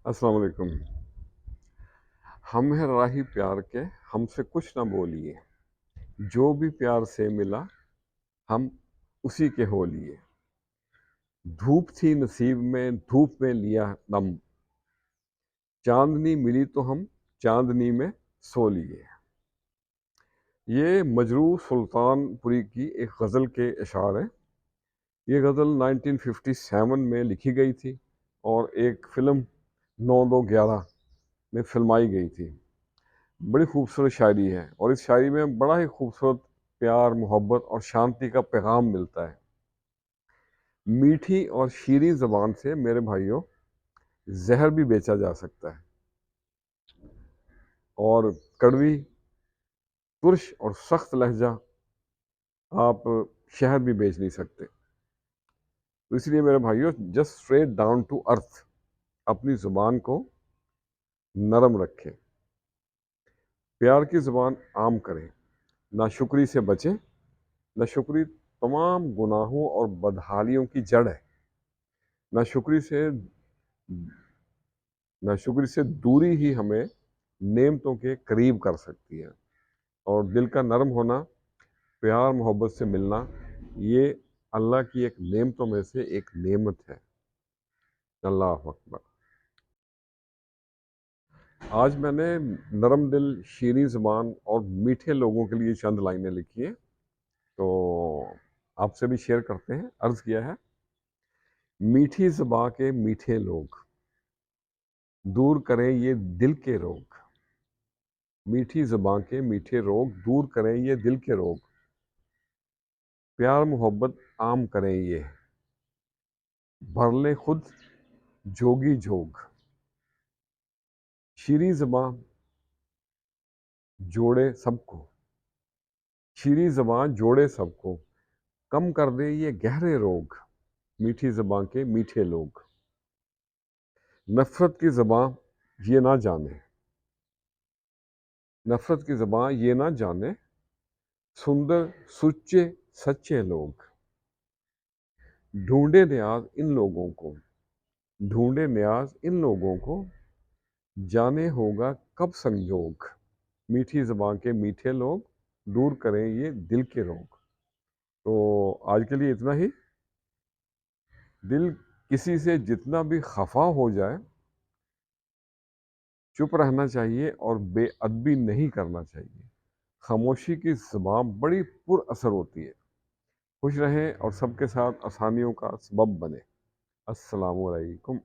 السلام علیکم۔ ہم ہیں راہی پیار کے، ہم سے کچھ نہ بولیے، جو بھی پیار سے ملا ہم اسی کے ہو لیے۔ دھوپ تھی نصیب میں، دھوپ میں لیا دم، چاندنی ملی تو ہم چاندنی میں سو لیے۔ یہ مجروح سلطان پوری کی ایک غزل کے اشعار ہیں۔ یہ غزل 1957 میں لکھی گئی تھی اور ایک فلم 9-2-11 میں فلمائی گئی تھی۔ بڑی خوبصورت شاعری ہے اور اس شاعری میں بڑا ہی خوبصورت پیار، محبت اور شانتی کا پیغام ملتا ہے۔ میٹھی اور شیریں زبان سے میرے بھائیوں زہر بھی بیچا جا سکتا ہے، اور کڑوی، ترش اور سخت لہجہ آپ شہر بھی بیچ نہیں سکتے۔ تو اس لیے میرے بھائیوں، just straight down to earth, اپنی زبان کو نرم رکھیں، پیار کی زبان عام کریں، ناشکری سے بچیں۔ ناشکری تمام گناہوں اور بدحالیوں کی جڑ ہے۔ ناشکری سے دوری ہی ہمیں نعمتوں کے قریب کر سکتی ہے، اور دل کا نرم ہونا، پیار محبت سے ملنا، یہ اللہ کی ایک نعمتوں میں سے ایک نعمت ہے۔ اللہ اکبر۔ آج میں نے نرم دل، شیریں زبان اور میٹھے لوگوں کے لیے چند لائنیں لکھی ہیں، تو آپ سے بھی شیئر کرتے ہیں۔ عرض کیا ہے: میٹھی زباں کے میٹھے لوگ دور کریں یہ دل کے روگ، میٹھی زباں کے میٹھے روگ دور کریں یہ دل کے روگ، پیار محبت عام کریں یہ، بھر لیں خود جوگی جوگ، شیریں زباں جوڑے سب کو، شیریں زباں جوڑے سب کو، کم کر دے یہ گہرے روگ، میٹھی زباں کے میٹھے لوگ، نفرت کی زباں یہ نہ جانے، نفرت کی زباں یہ نہ جانے، سندر سچے سچے لوگ، ڈھونڈے نیاز ان لوگوں کو، ڈھونڈے نیاز ان لوگوں کو، جانے ہوگا کب سنجوگ، میٹھی زبان کے میٹھے لوگ دور کریں یہ دل کے روگ۔ تو آج کے لیے اتنا ہی۔ دل کسی سے جتنا بھی خفا ہو جائے، چپ رہنا چاہیے اور بے ادبی نہیں کرنا چاہیے۔ خاموشی کی زبان بڑی پر اثر ہوتی ہے۔ خوش رہیں اور سب کے ساتھ آسانیوں کا سبب بنے۔ السلام علیکم۔